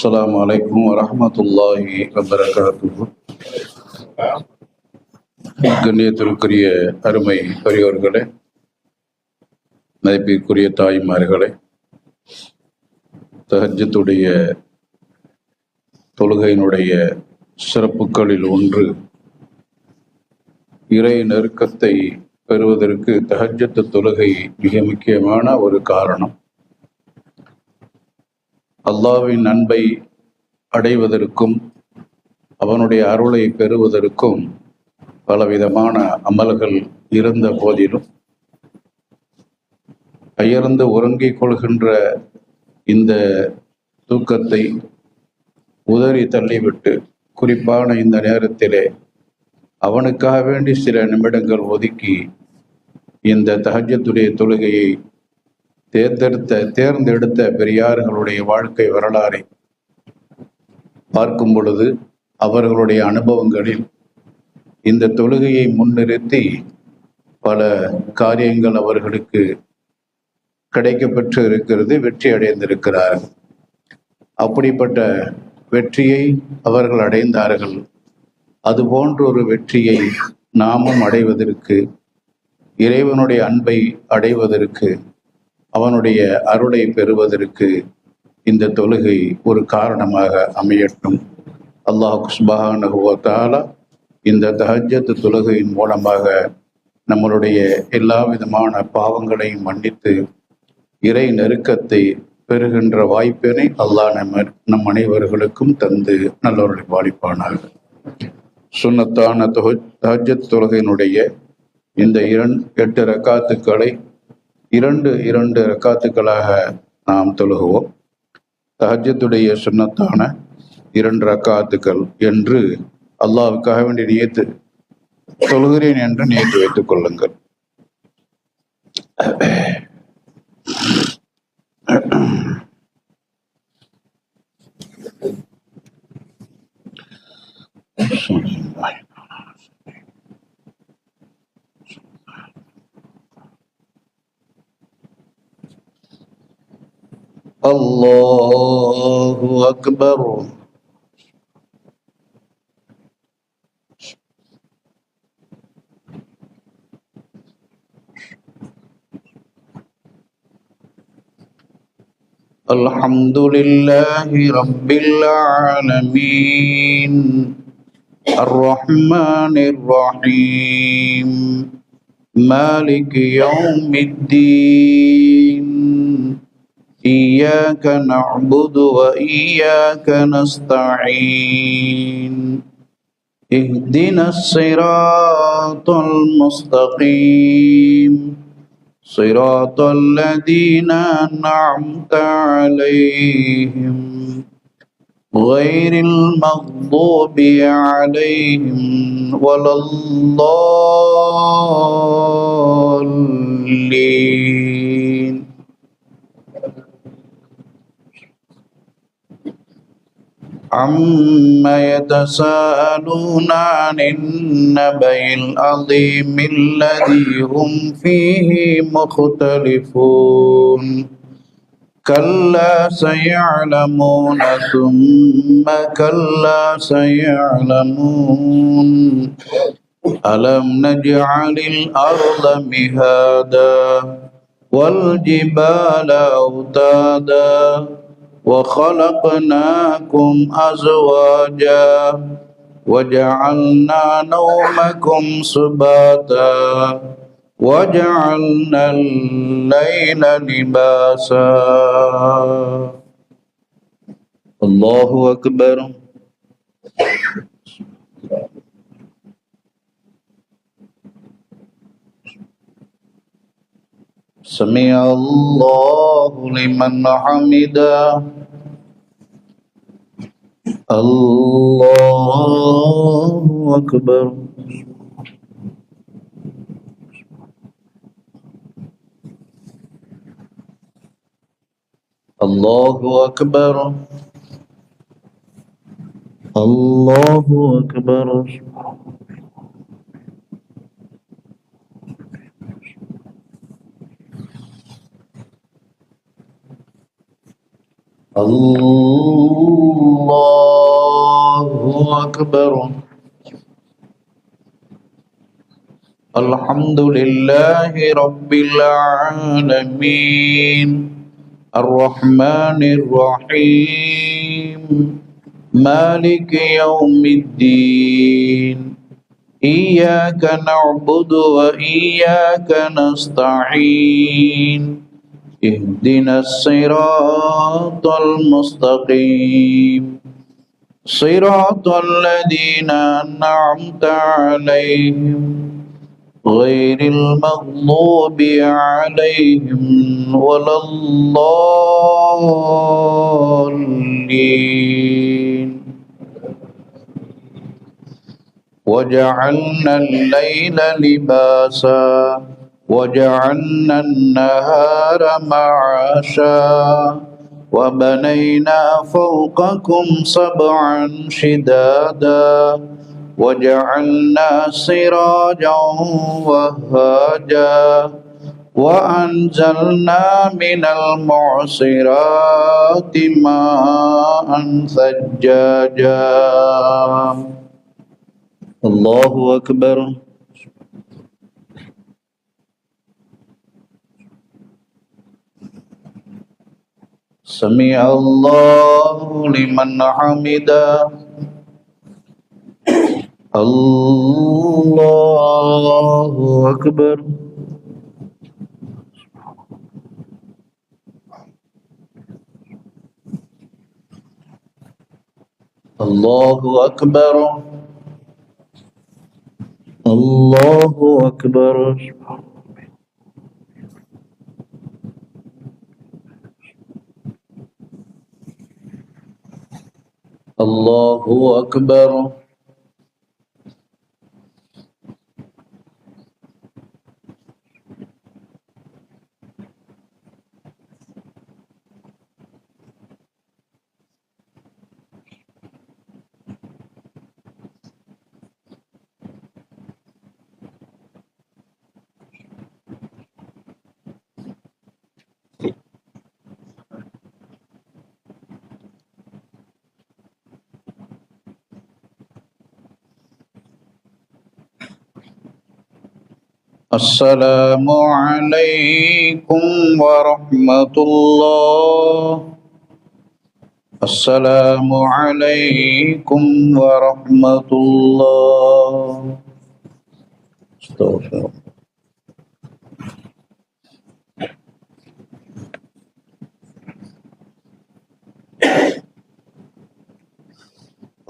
அஸ்ஸலாமு அலைக்கும் வரஹ்மத்துல்லாஹி வபரகாத்துஹு. கண்ணியத்திற்குரிய அருமை பெரியோர்களே, மதிப்பிற்குரிய தாய்மார்களே, தஹஜ்ஜுடைய தொழுகையினுடைய சிறப்புகளில் ஒன்று இறை நெருக்கத்தை பெறுவதற்கு தஹஜ்ஜுத் தொழுகை மிக முக்கியமான ஒரு காரணம். அல்லாஹ்வின் அன்பை அடைவதற்கும் அவனுடைய அருளை பெறுவதற்கும் பலவிதமான அமல்கள் இருந்த போதிலும் அயர்ந்து உறங்கிக் கொள்கின்ற இந்த தூக்கத்தை உதறி தள்ளிவிட்டு குறிப்பான இந்த நேரத்திலே அவனுக்காக வேண்டி சில நிமிடங்கள் ஒதுக்கி இந்த தஹஜ்ஜுடைய தொழுகையை தேர்ந்தெடுத்த பெரியார்களுடைய வாழ்க்கை வரலாறை பார்க்கும் பொழுது அவர்களுடைய அனுபவங்களில் இந்த தொழுகையை முன்னிறுத்தி பல காரியங்கள் அவர்களுக்கு கிடைக்கப்பெற்று இருக்கிறது, வெற்றி அடைந்திருக்கிறார்கள். அப்படிப்பட்ட வெற்றியை அவர்கள் அடைந்தார்கள். அதுபோன்ற ஒரு வெற்றியை நாமும் அடைவதற்கு, இறைவனுடைய அன்பை அடைவதற்கு, அவனுடைய அருளை பெறுவதற்கு இந்த தொழுகை ஒரு காரணமாக அமையட்டும். அல்லாஹ் சுப்ஹானஹு வ தஆலா இந்த தஹஜ்ஜத் தொழுகையின் மூலமாக நம்மளுடைய எல்லா விதமான பாவங்களையும் மன்னித்து இறை நெருக்கத்தை பெறுகின்ற வாய்ப்பினை அல்லாஹ் நம் அனைவர்களுக்கும் தந்து நல்லவர்களை பாலிப்பானாக. சுன்னத்தான தஹஜ்ஜத் தொழுகையினுடைய இந்த 8 ரக்காத்துக்களை இரண்டு ரக்காத்துக்களாக நாம் தொழுகுவோம். தஹஜ்ஜுடைய சுன்னத்தான 2 ரக்காத்துக்கள் என்று அல்லாஹ்வுக்காக வேண்டி நியத்து தொழுகிறேன் என்று நியத்து வைத்துக் கொள்ளுங்கள். அல்லாஹு அக்பர். அல்ஹம்துலில்லாஹி ரப்பில் ஆலமீன் அர்ரஹ்மானிர் ரஹீம் மாலிகி யௌமித்தீன் إياك نعبد وإياك نستعين اهدنا الصراط المستقيم صراط الذين أنعمت عليهم غير المغضوب عليهم ولا الضالين. عما يتساءلون عن النبأ العظيم الذي هم فيه مختلفون كلا سيعلمون ثم كلا سيعلمون ألم نجعل الأرض مهادا والجبال أوتادا وخلقناكم أزواجا وجعلنا نومكم سباتا وجعلنا الليل لباسا. الله أكبر. سمع الله لمن حمده. الله أكبر. الله أكبر. الله أكبر. الله أكبر. الحمد لله رب العالمين الرحمن الرحيم مالك يوم الدين إياك نعبد وإياك نستعين اهدنا الصراط المستقيم صراط الذين أنعمت عليهم غير المغضوب عليهم ولا الضالين. وجعلنا الليل لباسا وجعلنا النهار معاشا وبنينا فوقكم سبعا شدادا وجعلنا سراجا وهاجا وأنزلنا من المعصرات ماء ثجاجا. الله أكبر. سمع الله لمن حمده. الله أكبر. الله أكبر. الله أكبر. الله أكبر. السلام عليكم ورحمة الله. السلام عليكم ورحمة الله. استغفر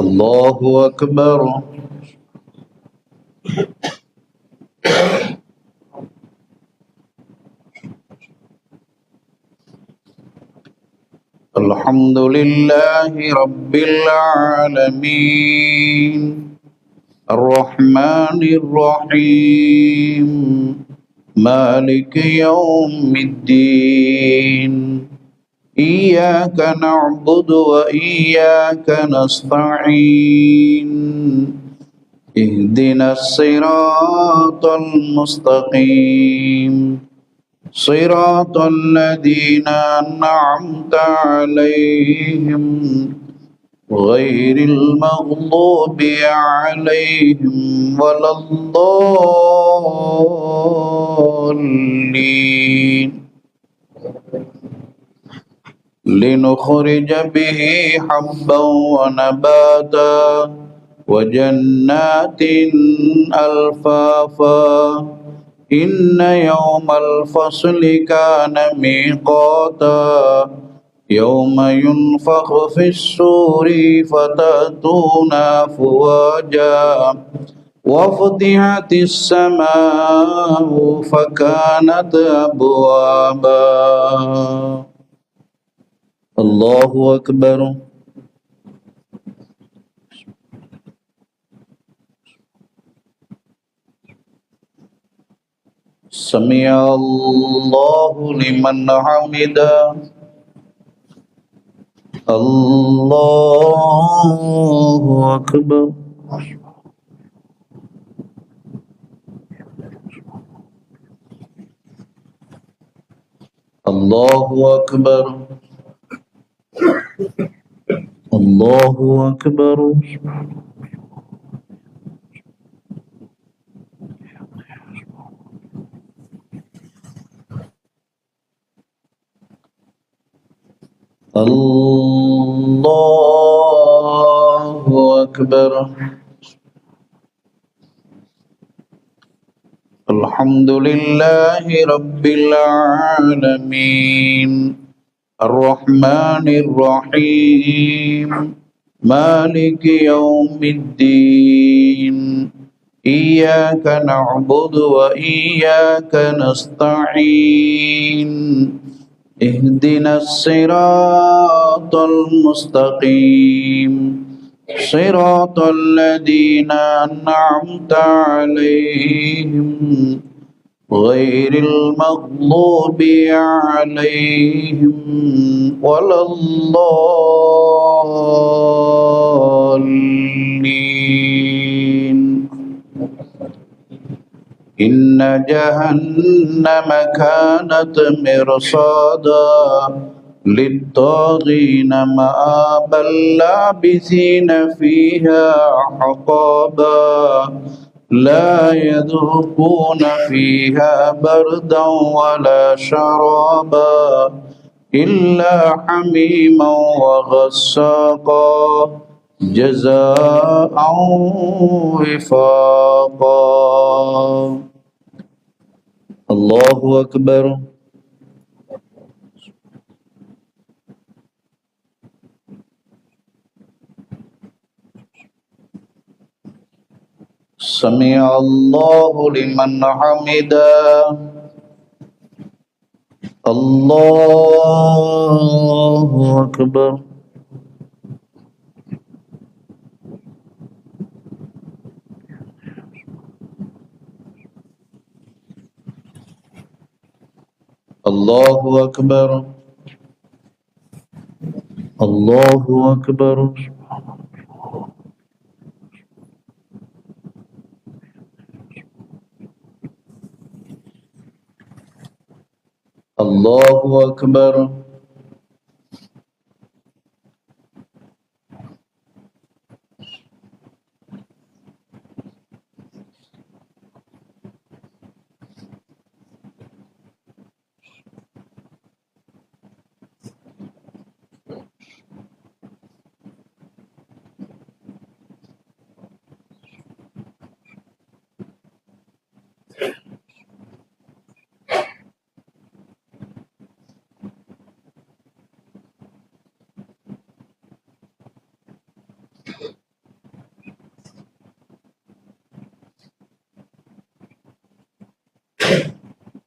الله أكبر. الحمد لله رب العالمين الرحمن الرحيم مالك يوم الدين إياك نعبد وإياك نستعين اهدنا الصراط المستقيم صراط الذين أنعمت عليهم غير المغضوب عليهم ولا الضالين. لنخرج به حبا ونباتا وجنات ألفافا إن يوم الفصل كان ميقاتا يوم ينفخ في الصور فتأتون أفواجا وفتحت السماء فكانت أبوابا. الله أكبر. سمع الله لمن حمده. الله أكبر. الله أكبر. الله أكبر. الله أكبر. الحمد لله رب العالمين الرحمن الرحيم مالك يوم الدين إياك نعبد وإياك نستعين اهدنا الصراط المستقيم صراط الذين أنعمت عليهم غير المغضوب عليهم ولا الضالين. إن جهنم كانت مرصادا للطاغين مآبا لابثين فيها أحقابا لا يذوقون فيها بردا ولا شرابا إلا حميما وغساقا جزاء وفاقا. الله أكبر. سمع الله لمن حمده. الله أكبر. الله أكبر. الله أكبر. الله أكبر.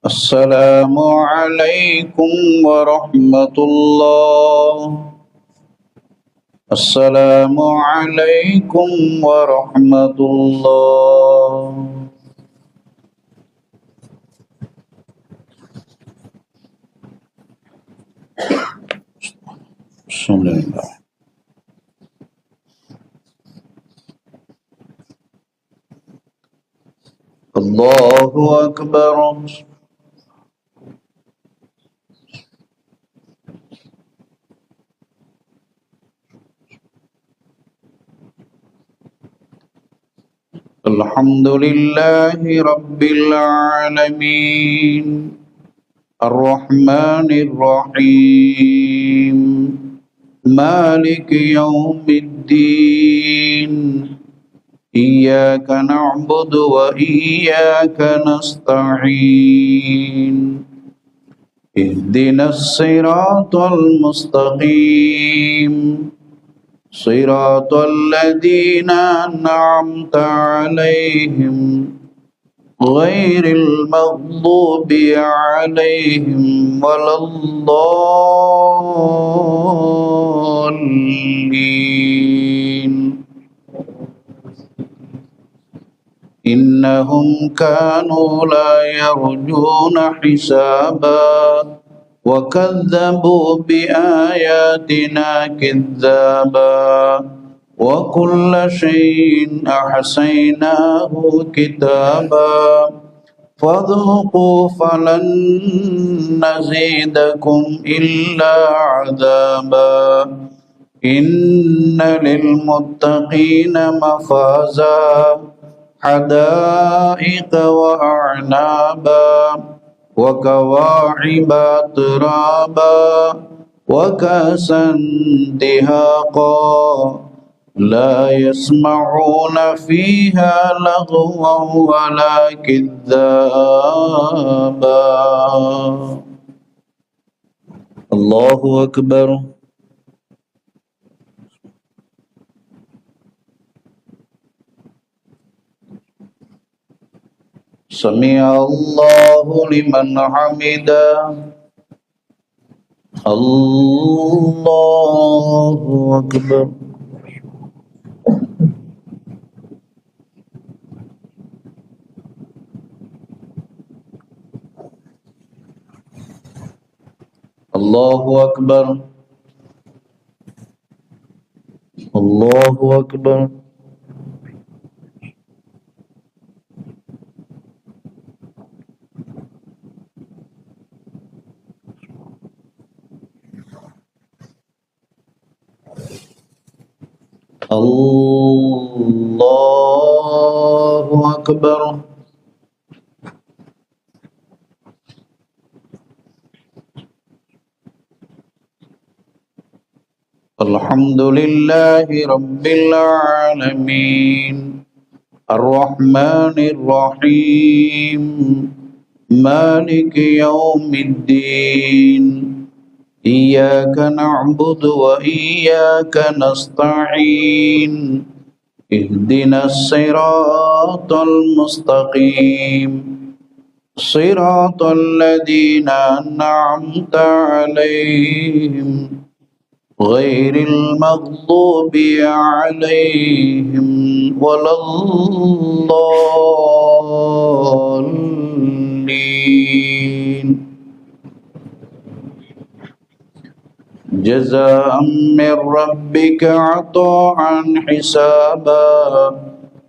السلام عليكم ورحمة الله. السلام عليكم ورحمة الله. بسم الله. الله أكبر. الحمد لله رب العالمين الرحمن الرحيم مالك يوم الدين إياك نعبد وإياك نستعين اهدنا الصراط المستقيم صراط الذين أنعمت عليهم غير المغضوب عليهم ولا الضالين. إنهم كانوا لا يرجون حسابا وكذبوا بآياتنا كذابا وكل شيء أحصيناه كتابا فذوقوا فلن نزيدكم إلا عذابا إن للمتقين مفازا حدائق وأعنابا وكواعب أترابا وكأسا دهاقا لا يسمعون فيها لغوا ولا كذابا. الله أكبر. سمع الله لمن حمده. الله أكبر. الله أكبر. الله أكبر. الله أكبر. الحمد لله رب العالمين الرحمن الرحيم مالك يوم الدين إياك نعبد وإياك نستعين اهدنا الصراط المستقيم صراط الذين أنعمت عليهم غير المغضوب عليهم ولا الضالين. جزاء من ربك عطاء حسابا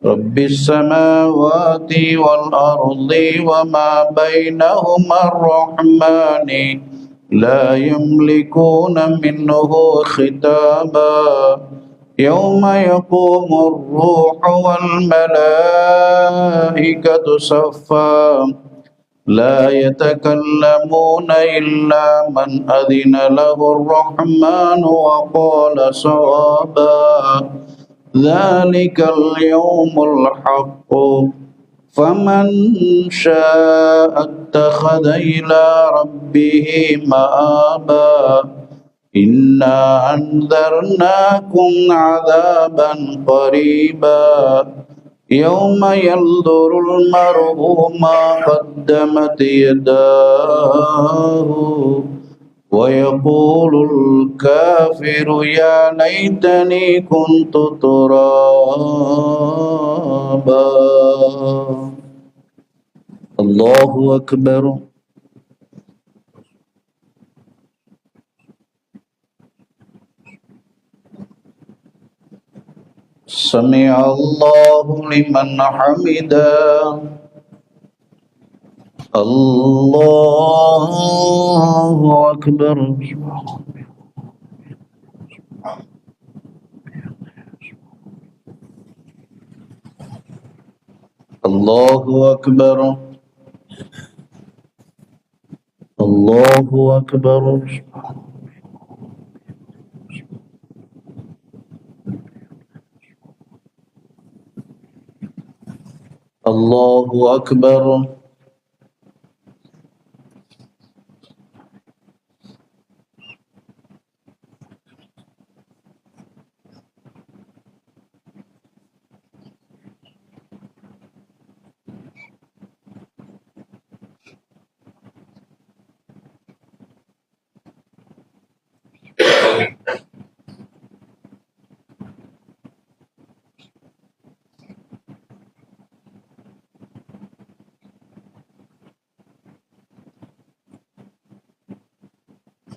رب السماوات والأرض وما بينهما الرحمن لا يملكون منه خطابا يوم يقوم الروح والملائكة صفا لا يتكلمون إلا من أذن له الرحمن وقال صوابا ذلك اليوم الحق فمن شاء اتخذ إلى ربه مآبا إنا أنذرناكم عذابا قريبا يوم ينظر المرء ما قدمت يداه ويقول الكافر يا ليتني كنت ترابا. الله أكبر. سمع الله لمن حمده. الله أكبر. الله أكبر. الله أكبر. الله أكبر.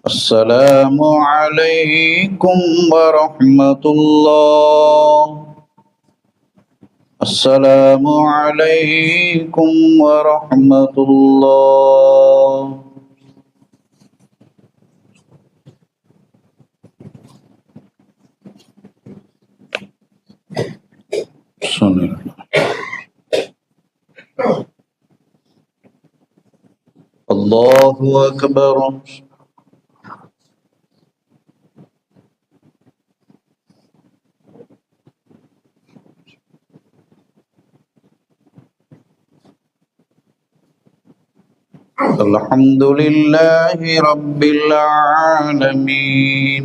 السلام عليكم ورحمة الله. السلام عليكم ورحمة الله. الله أكبر. الحمد لله رب العالمين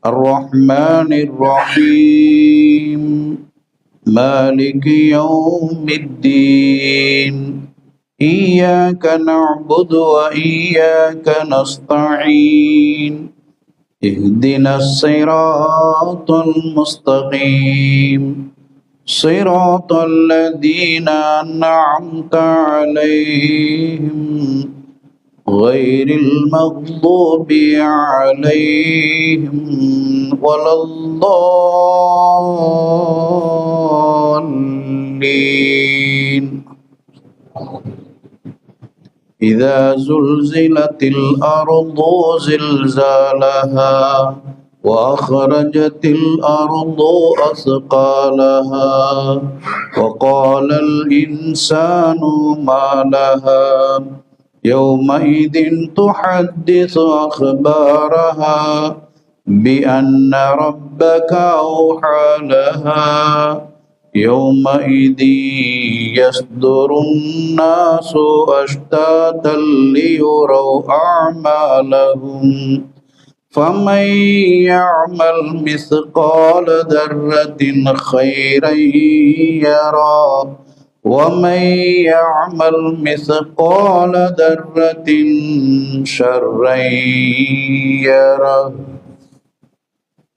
الرحمن الرحيم مالك يوم الدين إياك نعبد وإياك نستعين اهدنا الصراط المستقيم صراط الذين أنعمت عليهم غير المغضوب عليهم ولا الضالين. إذا زلزلت الأرض زلزالها وأخرجت الأرض أثقالها وقال الإنسان ما لها يومئذ تحدث أخبارها بأن ربك أوحى لها يومئذ يصدر الناس أشتاتا ليروا أعمالهم فمن يعمل مثقال ذرة خيرا يرى ومن يعمل مثقال ذرة شرا يره.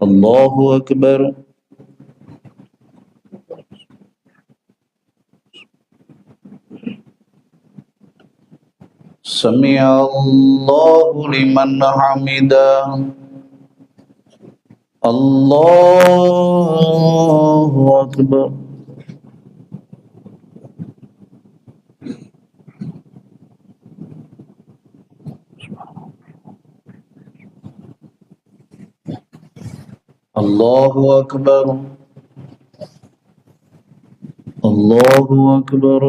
الله أكبر. سمع الله لمن حمده. الله أكبر. الله أكبر. الله أكبر.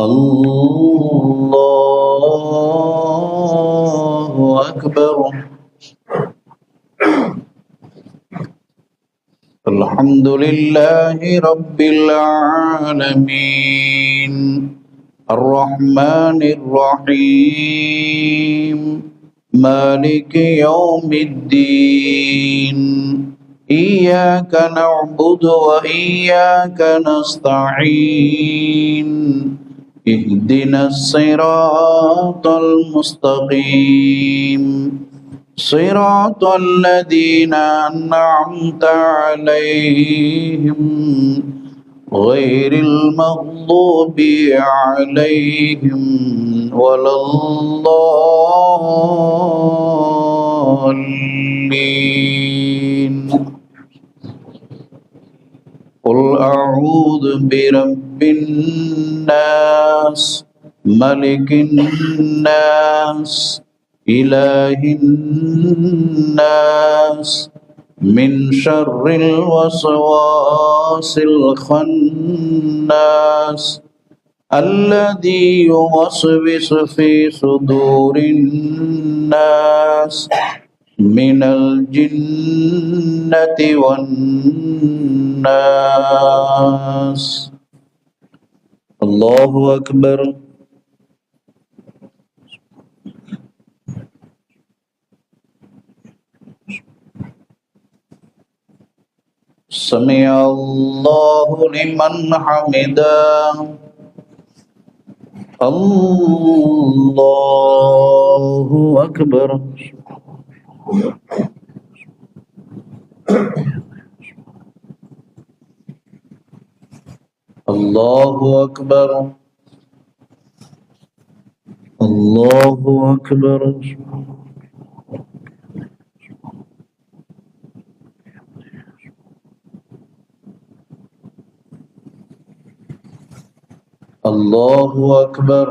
الله أكبر. الحمد لله رب العالمين الرحمن الرحيم مالك يوم الدين إياك نعبد وإياك نستعين اهدنا الصراط المستقيم صراط الذين أنعمت عليهم غير المغضوب عليهم ولا الضالين. قل أعوذ برب الناس ملك الناس إله الناس من شر الوسواس الخناس الذي يوسوس في صدور الناس من الجنة والناس. الله أكبر. سمع الله لمن حمده. الله أكبر. الله أكبر. الله أكبر. الله أكبر.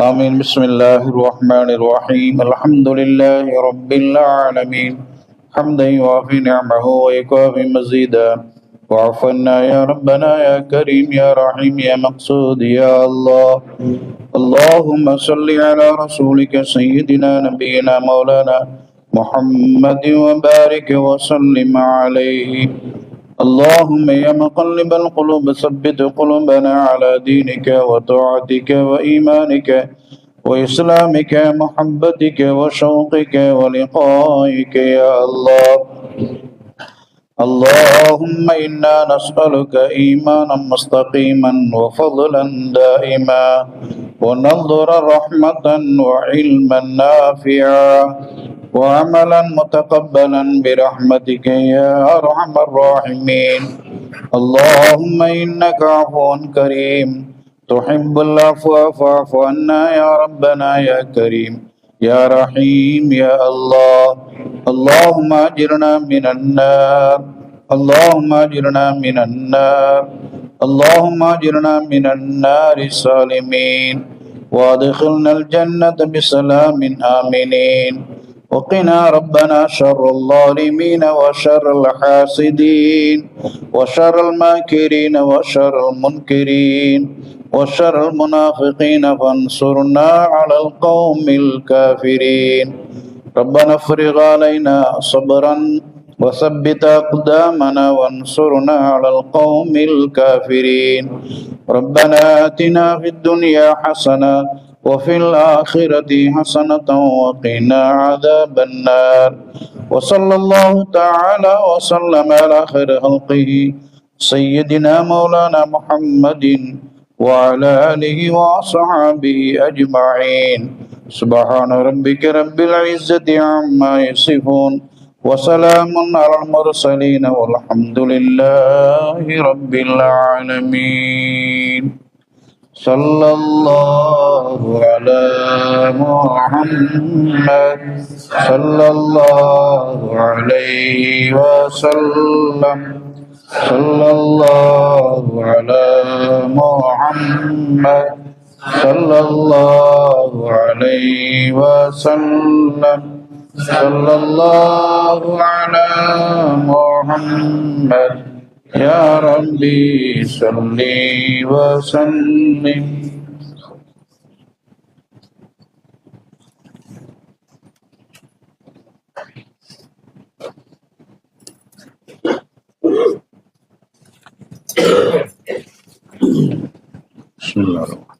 آمين. بسم الله الرحمن الرحيم. الحمد لله رب العالمين حمدا يوافي نعمه ويكافي مزيدا. واعف عنا يا ربنا يا كريم يا رحيم يا مقصود يا الله. اللهم صل على رسولك سيدنا نبينا مولانا محمد وبارك وسلم عليه. اللهم يا مقلب القلوب ثبت قلوبنا على دينك وطاعتك وإيمانك وإسلامك محبتك وشوقك ولقائك يا الله. اللهم إنا نسألك إيمانا مستقيما وفضلا دائما ونظرا رحمة وعلما نافعا وعملا متقبلا برحمتك يا أرحم الراحمين. اللهم إنك عفو كريم تحب العفو فاعف عنا يا ربنا يا كريم يا رحيم يا الله. اللهم أجرنا من النار. اللهم أجرنا من النار. اللهم أجرنا من النار السالمين وادخلنا الجنة بسلام آمنين. وقنا ربنا شر الظالمين وشر الحاسدين وشر الماكرين وشر المنكرين وشر المنافقين فانصرنا على القوم الكافرين. ربنا افرغ علينا صبرا وثبت أقدامنا وانصرنا على القوم الكافرين. ربنا آتنا في الدنيا حسنة وفي الآخرة حسنة وقنا عذاب النار. وصلى الله تعالى وسلم على خير خلقه سيدنا مولانا محمد وعلى آله وصحبه أجمعين. سبحان ربك رب العزة عما يصفون وسلام على المرسلين والحمد لله رب العالمين. صلى الله على محمد صلى الله عليه وسلم. صلى الله على محمد صلى الله عليه وسلم. صلى الله على محمد يا ربي صل وسلم. بسم الله الرحمن الرحيم.